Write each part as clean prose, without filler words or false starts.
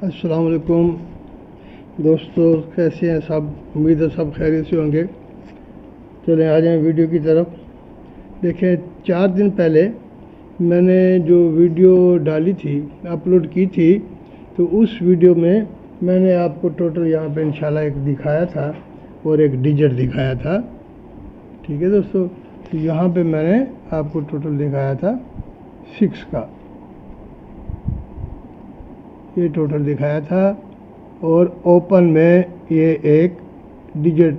السلام علیکم دوستو، کیسے ہیں سب؟ امید ہے سب خیریت سے ہوں گے۔ چلیں آ جائیں ویڈیو کی طرف۔ دیکھیں 4 دن پہلے میں نے جو ویڈیو ڈالی تھی، اپلوڈ کی تھی، تو اس ویڈیو میں نے آپ کو ٹوٹل یہاں پہ انشاءاللہ ایک دکھایا تھا اور ایک ڈیجٹ دکھایا تھا۔ ٹھیک ہے دوستو، تو یہاں پہ میں نے آپ کو ٹوٹل دکھایا تھا 6 کا، یہ ٹوٹل دکھایا تھا، اور اوپن میں یہ ایک ڈیجٹ،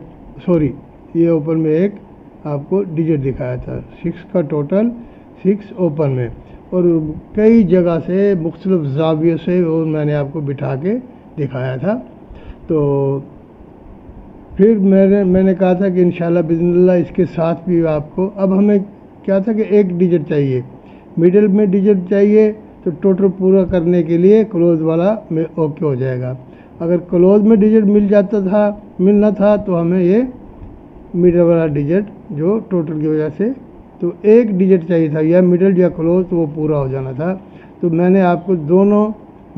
یہ اوپن میں ایک آپ کو ڈیجٹ دکھایا تھا 6 کا ٹوٹل، 6 اوپن میں، اور کئی جگہ سے مختلف زاویے سے وہ میں نے آپ کو بٹھا کے دکھایا تھا۔ تو پھر میں نے کہا تھا کہ انشاءاللہ بإذن اللہ اس کے ساتھ بھی آپ کو، اب ہمیں کیا تھا کہ ایک ڈیجٹ چاہیے، مڈل میں ڈیجٹ چاہیے، تو ٹوٹل پورا کرنے کے لیے کلوز والا میں اوکے ہو جائے گا۔ اگر کلوز میں ڈیجٹ ملنا تھا تو ہمیں یہ مڈل والا ڈیجٹ جو ٹوٹل کی وجہ سے، تو ایک ڈیجٹ چاہیے تھا، یا مڈل یا کلوز، تو وہ پورا ہو جانا تھا۔ تو میں نے آپ کو دونوں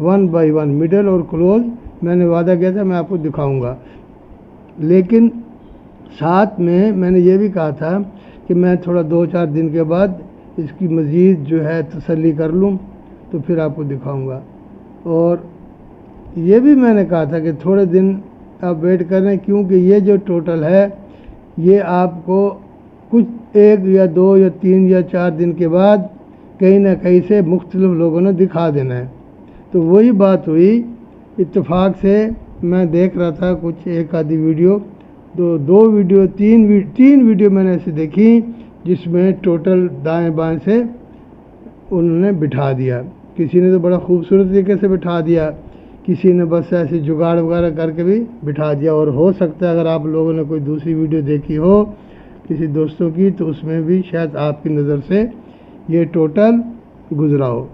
1 بائی 1 مڈل اور کلوز میں نے وعدہ کیا تھا میں آپ کو دکھاؤں گا، لیکن ساتھ میں نے یہ بھی کہا تھا کہ میں تھوڑا 2-4 دن کے بعد اس کی مزید جو ہے تسلی کر لوں تو پھر آپ کو دکھاؤں گا۔ اور یہ بھی میں نے کہا تھا کہ تھوڑے دن آپ ویٹ کریں، کیونکہ یہ جو ٹوٹل ہے یہ آپ کو کچھ 1 یا 2 یا 3 یا 4 دن کے بعد کہیں نہ کہیں سے مختلف لوگوں نے دکھا دینا ہے۔ تو وہی بات ہوئی، اتفاق سے میں دیکھ رہا تھا کچھ ایک آدھی ویڈیو، تین ویڈیو میں نے ایسے دیکھی جس میں ٹوٹل دائیں بائیں سے انہوں نے بٹھا دیا۔ کسی نے تو بڑا خوبصورت طریقے سے بٹھا دیا، کسی نے بس ایسے جگاڑ وغیرہ کر کے بھی بٹھا دیا، اور ہو سکتا ہے اگر آپ لوگوں نے کوئی دوسری ویڈیو دیکھی ہو کسی دوستوں کی، تو اس میں بھی شاید آپ کی نظر سے یہ ٹوٹل گزرا ہو۔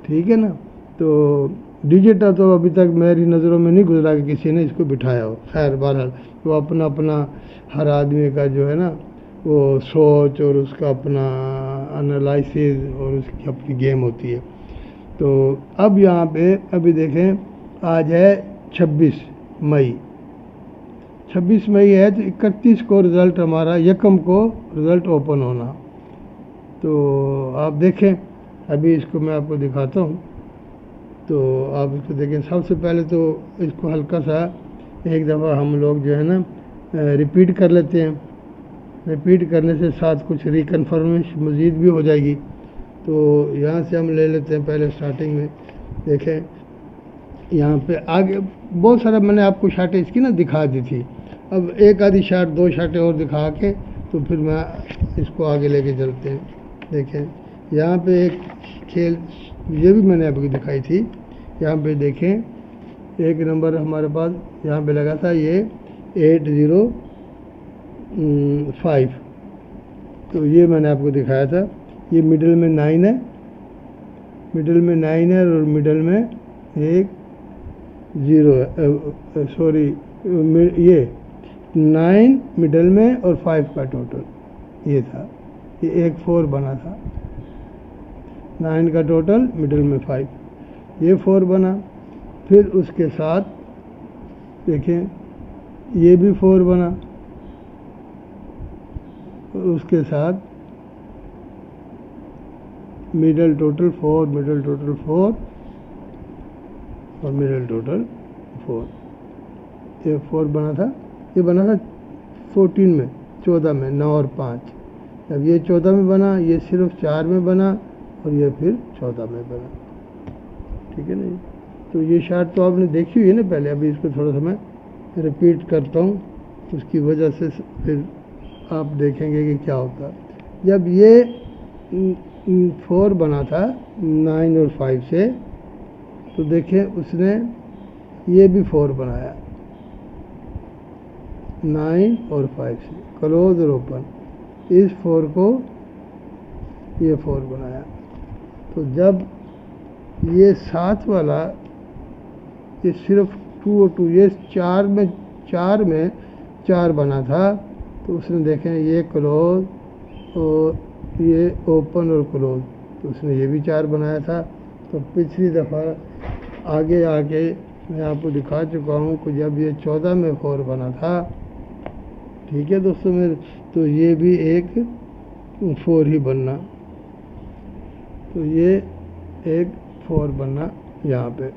ٹھیک ہے نا؟ تو ڈیجٹ تو ابھی تک میری نظروں میں نہیں گزرا کہ کسی نے اس کو بٹھایا ہو۔ خیر بہرحال وہ اپنا ہر آدمی کا جو ہے نا وہ سوچ اور اس کا اپنا انالائسز اور اس کی اپنی گیم ہوتی ہے۔ تو اب یہاں پہ ابھی دیکھیں آج ہے 26 مئی ہے، تو 31 کو رزلٹ ہمارا، 1 کو رزلٹ اوپن ہونا۔ تو آپ دیکھیں، ابھی اس کو میں آپ کو دکھاتا ہوں، تو آپ اس کو دیکھیں۔ سب سے پہلے تو اس کو ہلکا سا ایک دفعہ ہم لوگ جو ہے نا ریپیٹ کر لیتے ہیں، ریپیٹ کرنے سے ساتھ کچھ ریکنفرمیشن مزید بھی ہو جائے گی۔ تو یہاں سے ہم لے لیتے ہیں پہلے سٹارٹنگ میں۔ دیکھیں یہاں پہ آگے بہت سارا میں نے آپ کو شاٹیں اس کی نا دکھا دی تھی، اب ایک آدھی شاٹ 2 شاٹیں اور دکھا کے تو پھر میں اس کو آگے لے کے چلتے ہیں۔ دیکھیں یہاں پہ ایک کھیل یہ بھی میں نے آپ کو دکھائی تھی، یہاں پہ دیکھیں 1 نمبر ہمارے پاس یہاں پہ لگا تھا، یہ 805، تو یہ میں نے آپ کو دکھایا تھا۔ یہ مڈل میں 9 ہے، اور مڈل میں ایک 0 ہے، یہ 9 مڈل میں اور 5 کا ٹوٹل یہ تھا، یہ ایک 4 بنا تھا، 9 کا ٹوٹل مڈل میں 5، یہ 4 بنا۔ پھر اس کے ساتھ دیکھیں یہ بھی 4 بنا، اس کے ساتھ مڈل ٹوٹل 4 اور مڈل ٹوٹل 4، یہ 4 بنا تھا، یہ بنا تھا 14 میں 9 اور 5، اب یہ 14 میں بنا، یہ صرف 4 میں بنا، اور یہ پھر 14 میں بنا۔ ٹھیک ہے نا جی؟ تو یہ شاٹ تو آپ نے دیکھی ہوئی ہے نا پہلے، ابھی اس کو تھوڑا سا میں ریپیٹ کرتا ہوں، اس کی وجہ سے پھر آپ دیکھیں گے کہ کیا ہوتا ہے۔ جب یہ 4 بنا تھا 9 اور 5 سے، تو دیکھیں اس نے یہ بھی 4 بنایا 9 اور 5 سے، کلوز اور اوپن، اس 4 کو یہ 4 بنایا۔ تو جب یہ 7 والا، یہ صرف 2 اور 2، یہ 4 میں 4 بنا تھا، تو اس نے دیکھیں یہ کلوز اور یہ اوپن اور کلوز، تو اس نے یہ بھی 4 بنایا تھا۔ تو پچھلی دفعہ آگے میں آپ کو دکھا چکا ہوں کہ جب یہ 14 میں 4 بنا تھا، ٹھیک ہے دوستوں میرے، تو یہ بھی ایک 4 ہی بننا، تو یہ ایک 4 بننا یہاں پہ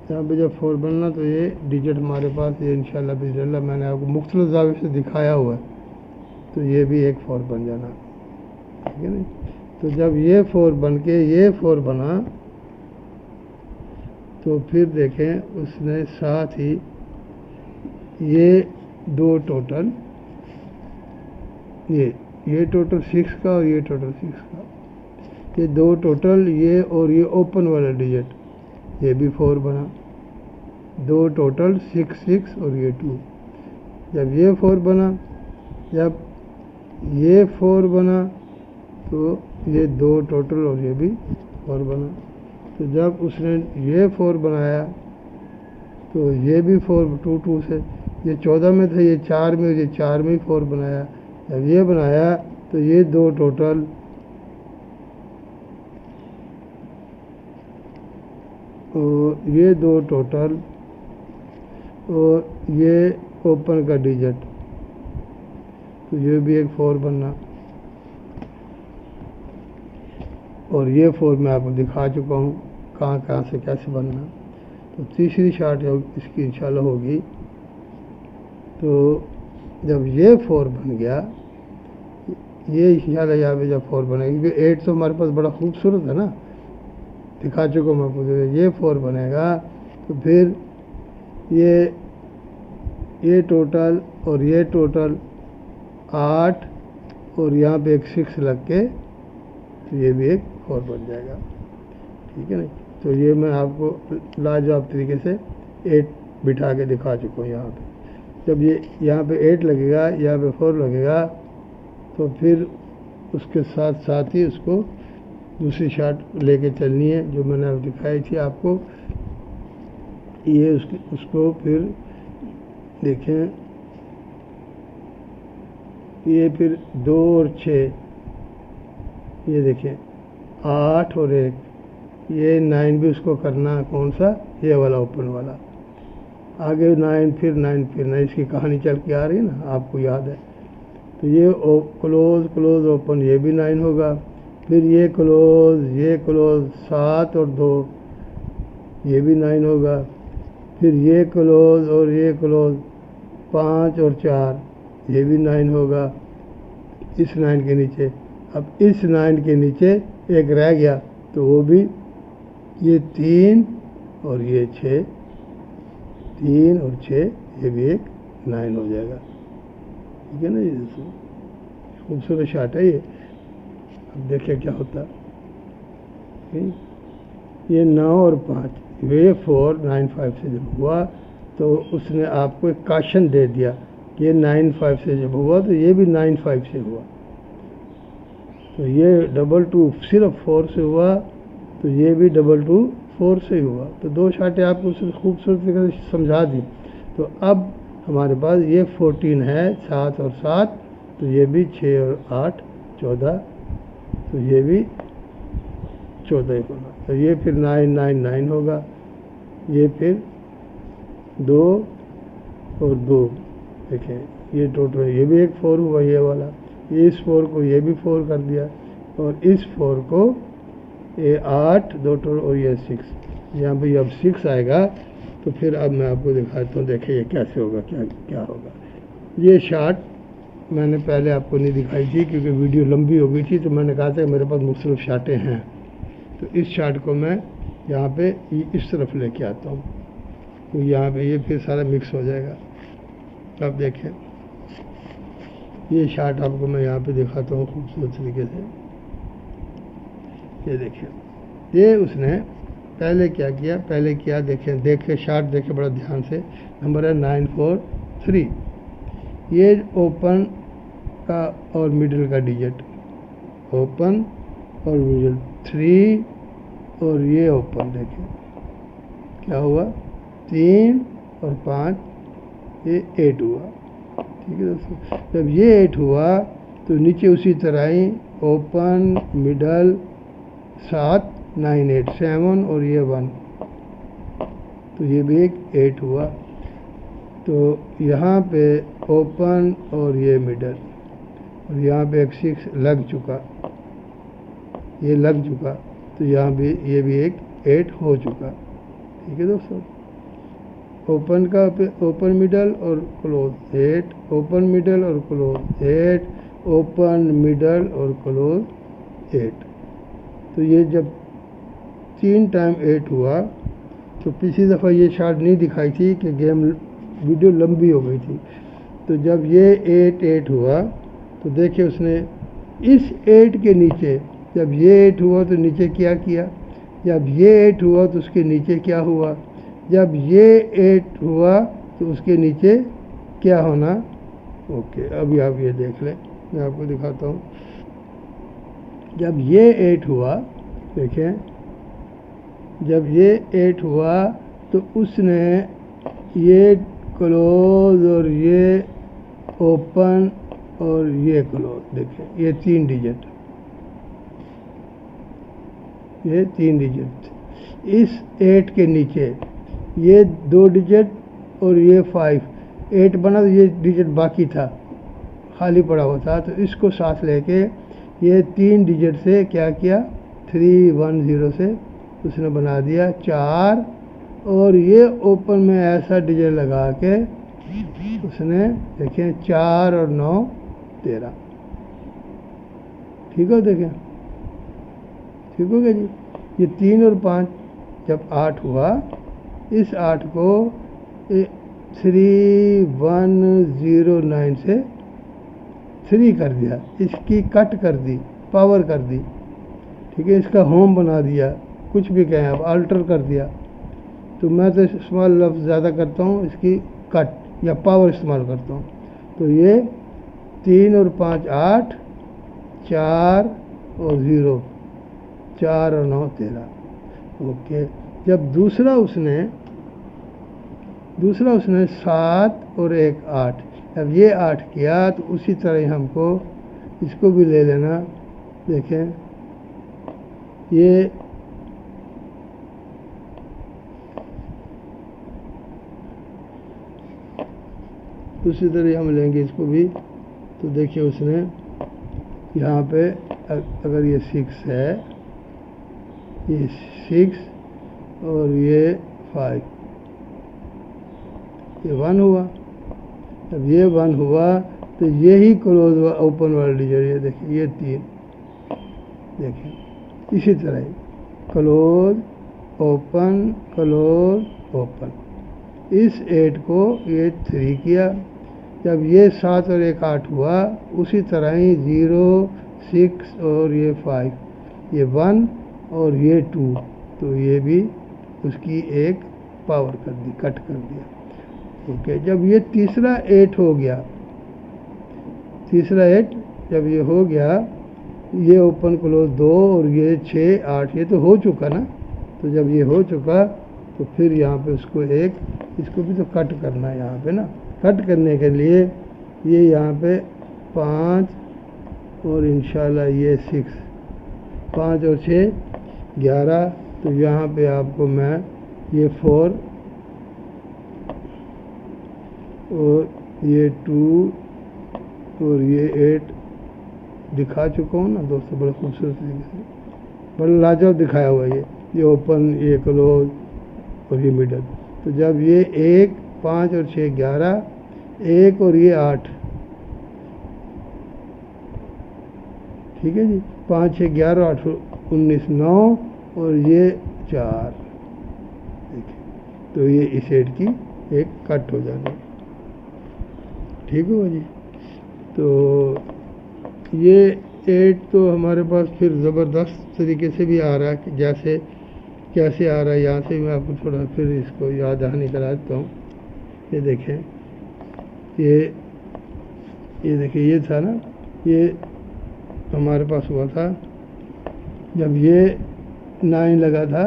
جب 4 بننا تو یہ ڈیجٹ ہمارے پاس یہ انشاءاللہ بسم اللہ میں نے آپ کو مختلف زاویے سے دکھایا ہوا ہے، تو یہ بھی ایک 4 بن جانا، ٹھیک ہے نا۔ تو جب یہ 4 بن کے یہ 4 بنا تو پھر دیکھیں اس نے ساتھ ہی یہ دو ٹوٹل یہ ٹوٹل 6 کا اور یہ ٹوٹل 6 کا، یہ دو ٹوٹل یہ اور یہ اوپن والا ڈیجٹ یہ بھی 4 بنا، دو ٹوٹل 6 6 اور یہ 2، جب یہ 4 بنا، جب یہ 4 بنا تو یہ دو ٹوٹل اور یہ بھی 4 بنا، تو جب اس نے یہ 4 بنایا تو یہ بھی 4 2 2 سے، یہ 14 میں تھا، یہ 4 میں، یہ 4 میں 4 بنایا، جب یہ بنایا تو یہ دو ٹوٹل اور یہ دو ٹوٹل اور یہ اوپن کا ڈیجٹ، تو یہ بھی ایک 4 بننا، اور یہ 4 میں آپ کو دکھا چکا ہوں کہاں سے کیسے بننا۔ تو تیسری شارٹ اس کی انشاءاللہ ہوگی، تو جب یہ 4 بن گیا، یہ انشاءاللہ یہاں پہ جب 4 بنے گا، کیونکہ 8 تو ہمارے پاس بڑا خوبصورت ہے نا، دکھا چکا ہوں میں آپ کو، یہ 4 بنے گا تو پھر یہ ٹوٹل اور یہ ٹوٹل 8 اور یہاں پہ ایک 6 لگ کے تو یہ بھی ایک 4 بن جائے گا، ٹھیک ہے نا۔ تو یہ میں آپ کو لاجواب طریقے سے 8 بٹھا کے دکھا چکا ہوں یہاں پہ، جب یہاں پہ 8 لگے گا، یہاں پہ 4 لگے گا، تو پھر اس کے ساتھ ہی اس کو دوسری شارٹ لے کے چلنی ہے جو میں نے دکھائی تھی آپ کو، یہ اس کو پھر دیکھیں، یہ پھر 2 اور 6، یہ دیکھیں 8 اور 1، یہ 9 بھی اس کو کرنا، کون سا؟ یہ والا اوپن والا، آگے 9 پھر 9 پھر 9، اس کی کہانی چل کے آ رہی ہے نا، آپ کو یاد ہے۔ تو یہ کلوز اوپن، یہ بھی 9 ہوگا، پھر یہ کلوز 7 اور 2، یہ بھی 9 ہوگا، پھر یہ کلوز اور یہ کلوز 5 اور 4، یہ بھی 9 ہوگا اس 9 کے نیچے۔ اب اس 9 کے نیچے ایک رہ گیا تو وہ بھی یہ 3 اور یہ 6، 3 اور 6، یہ بھی ایک 9 ہو جائے گا، ٹھیک ہے نا جی دوستوں، خوبصورت شارٹ ہے یہ، اب دیکھیں کیا ہوتا ہے۔ یہ 9 اور 5، یہ 4 9 5 سے جب ہوا تو اس نے آپ کو ایک کاشن دے دیا کہ یہ 9 5 سے جب ہوا تو یہ بھی 9 5 سے ہوا، تو یہ 2 2 صرف 4 سے ہوا تو یہ بھی 2 2 4 سے ہی ہوا، تو دو شارٹیں آپ کو خوبصورت طریقے سے سمجھا دی۔ تو اب ہمارے پاس یہ 14 ہے، 7 اور 7، تو یہ بھی 6 اور 8 14، تو یہ بھی 14 ہی ہوگا، تو یہ پھر 9 9 9 ہوگا، یہ پھر 2 اور 2، دیکھیں یہ ٹوٹل یہ بھی ایک 4 ہوا، یہ والا، یہ اس 4 کو یہ بھی 4 کر دیا، اور اس 4 کو یہ 8 2 ٹوٹل اور یہ 6، یہاں پہ اب 6 آئے گا، تو پھر اب میں آپ کو دکھاتا ہوں، دیکھیں یہ کیسے ہوگا، کیا ہوگا۔ یہ شارٹ میں نے پہلے آپ کو نہیں دکھائی تھی کیونکہ ویڈیو لمبی ہو گئی تھی، تو میں نے کہا تھا کہ میرے پاس مختلف شارٹیں ہیں، تو اس شارٹ کو میں یہاں پہ اس طرف لے کے آتا ہوں، تو یہاں پہ یہ پھر سارا مکس ہو جائے گا۔ اب دیکھیں یہ شارٹ آپ کو میں یہاں پہ دکھاتا ہوں خوبصورت طریقے سے، یہ دیکھیں، یہ اس نے پہلے کیا دیکھیں شارٹ دیکھیں بڑا دھیان سے، نمبر ہے 9 4 3، یہ اوپن کا اور مڈل کا ڈیجٹ، اوپن اور مڈل 3 اور یہ اوپن، دیکھیں کیا ہوا، 3 اور 5، یہ 8 ہوا، ٹھیک ہے دوستوں۔ جب یہ 8 ہوا تو نیچے اسی طرح ہی اوپن مڈل 7 9 8 7 اور یہ 1، تو یہ بھی ایک 8 ہوا. تو یہاں پہ اوپن اور یہ مڈل، اور یہاں پہ ایک 6 لگ چکا، یہ لگ چکا، تو یہاں بھی یہ بھی ایک 8 ہو چکا. ٹھیک ہے دوستوں، اوپن کا اوپن مڈل اور کلوز 8، اوپن مڈل اور کلوز 8، اوپن مڈل اور کلوز 8. تو یہ جب 3 ٹائم 8 ہوا تو پچھلی دفعہ یہ شارٹ نہیں دکھائی تھی کہ گیم ویڈیو لمبی ہو گئی تھی. تو جب یہ 8 8 ہوا تو دیکھیں اس نے اس 8 کے نیچے، جب یہ 8 ہوا تو نیچے کیا کیا، جب یہ 8 ہوا تو اس کے نیچے کیا ہوا، جب یہ 8 ہوا تو اس کے نیچے کیا ہونا. اوکے، ابھی آپ یہ دیکھ لیں، میں آپ کو دکھاتا ہوں. جب یہ 8 ہوا، دیکھیں جب یہ 8 ہوا تو اس نے یہ کلوز اور یہ اوپن اور یہ کلوز، دیکھیں یہ 3 ڈیجٹ، یہ 3 ڈیجٹ. اس 8 کے نیچے یہ 2 ڈیجٹ اور یہ 5، 8 بنا تو یہ ڈیجٹ باقی تھا، خالی پڑا ہوا تھا، تو اس کو ساتھ لے کے یہ 3 ڈیجٹ سے کیا کیا، 3 1 0 سے اس نے بنا دیا 4، اور یہ اوپن میں ایسا ڈیجٹ لگا کے اس نے دیکھیں 4 اور 9 13. ٹھیک ہو، دیکھیں ٹھیک ہو گیا جی. یہ 3 اور 5 جب 8 ہوا، اس 8 کو 3 1 0 9 سے 3 کر دیا، اس کی کٹ کر دی، پاور کر دی. ٹھیک ہے، اس کا ہوم بنا دیا، کچھ بھی کہیں آپ، آلٹر کر دیا. تو میں تو اسمال لفظ زیادہ کرتا ہوں، اس کی کٹ یا پاور استعمال کرتا ہوں. تو یہ 3 اور 5 8، 4 اور 0 4 اور 9 13. اوکے، جب دوسرا اس نے 7 اور 1 8، جب یہ 8 کیا تو اسی طرح ہم کو اس کو بھی لے لینا. دیکھیں یہ اسی طرح ہم لیں گے اس کو بھی. تو دیکھیں اس نے یہاں پہ اگر یہ 6 ہے، یہ 6 اور یہ 5، یہ 1 ہوا. جب یہ 1 ہوا تو یہی کلوز اوپن والا ڈیجٹ، یہ دیکھیں یہ 3، دیکھیں اسی طرح کلوز اوپن کلوز اوپن. اس 8 کو یہ 3 کیا. جب یہ 7 اور 1 8 ہوا، اسی طرح ہی 0 6 اور یہ 5، یہ 1 اور یہ 2، تو یہ بھی اس کی ایک پاور کر دی، کٹ کر دیا. اوکے، جب یہ تیسرا 8 ہو گیا، تیسرا 8 جب یہ ہو گیا، یہ اوپن کلوز 2 اور یہ 6 8، یہ تو ہو چکا نا. تو جب یہ ہو چکا تو پھر یہاں پہ اس کو اس کو بھی تو کٹ کرنا ہے یہاں پہ نا. کٹ کرنے کے لیے یہ یہاں پہ 5 اور انشاءاللہ یہ 6، 5 اور 6 11. تو یہاں پہ آپ کو میں یہ 4 اور یہ 2 اور یہ 8 دکھا چکا ہوں نا دوستوں، بڑا خوبصورت طریقے سے، بڑا لاجواب دکھایا ہوا ہے. یہ اوپن، یہ کلوز اور یہ مڈل. تو جب یہ 1 5 اور 6 11، 1 اور یہ 8، ٹھیک ہے جی، 5 6 11 8 19 9 اور یہ 4، تو یہ اس 8 کی ایک کٹ ہو جانا. ٹھیک ہوا جی. تو یہ 8 تو ہمارے پاس پھر زبردست طریقے سے بھی آ رہا ہے، کہ جیسے کیسے آ رہا ہے یہاں سے میں آپ کو تھوڑا پھر اس کو یاد دہانی کرا دیتا ہوں. یہ دیکھیں، یہ دیکھیں یہ تھا نا، یہ ہمارے پاس ہوا تھا جب یہ 9 لگا تھا،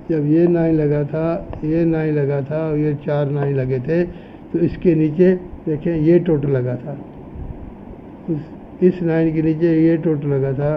جب یہ 9 لگا تھا، یہ 9 لگا تھا اور یہ 4 9 لگے تھے، تو اس کے نیچے دیکھیں یہ ٹوٹل لگا تھا، اس 9 کے نیچے یہ ٹوٹل لگا تھا.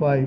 5,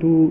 2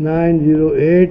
908,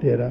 13,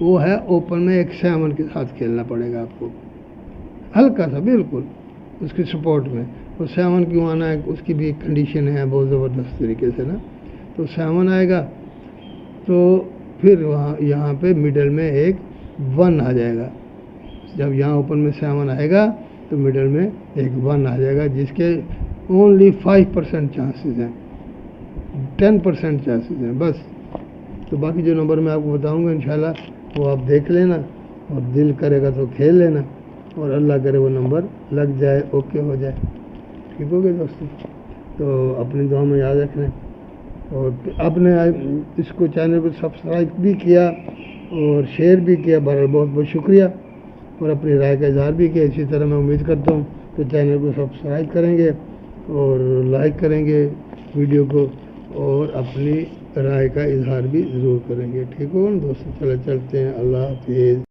وہ ہے اوپن میں ایک 7 کے ساتھ کھیلنا پڑے گا آپ کو، ہلکا سا بالکل اس کے سپورٹ میں. اور 7 کیوں آنا ہے اس کی بھی ایک کنڈیشن ہے بہت زبردست طریقے سے نا. تو 7 آئے گا تو پھر یہاں پہ مڈل میں ایک 1 آ جائے گا. جب یہاں اوپن میں 7 آئے گا تو مڈل میں ایک 1 آ جائے گا، جس کے اونلی 5% چانسز ہیں، 10% چانسز ہیں بس. تو باقی جو نمبر میں آپ کو بتاؤں گا انشاءاللہ وہ آپ دیکھ لینا، اور دل کرے گا تو کھیل لینا، اور اللہ کرے وہ نمبر لگ جائے، اوکے ہو جائے. ٹھیک ہو گیا دوستو؟ تو اپنی دعا میں یاد رکھنا، اور آپ نے اس کو چینل کو سبسکرائب بھی کیا اور شیئر بھی کیا، بہرحال بہت بہت شکریہ، اور اپنی رائے کا اظہار بھی کیا. اسی طرح میں امید کرتا ہوں کہ چینل کو سبسکرائب کریں گے اور لائک کریں گے ویڈیو کو، اور اپنی رائے کا اظہار بھی ضرور کریں گے. ٹھیک ہو دوستو؟ چلتے ہیں. اللہ حافظ.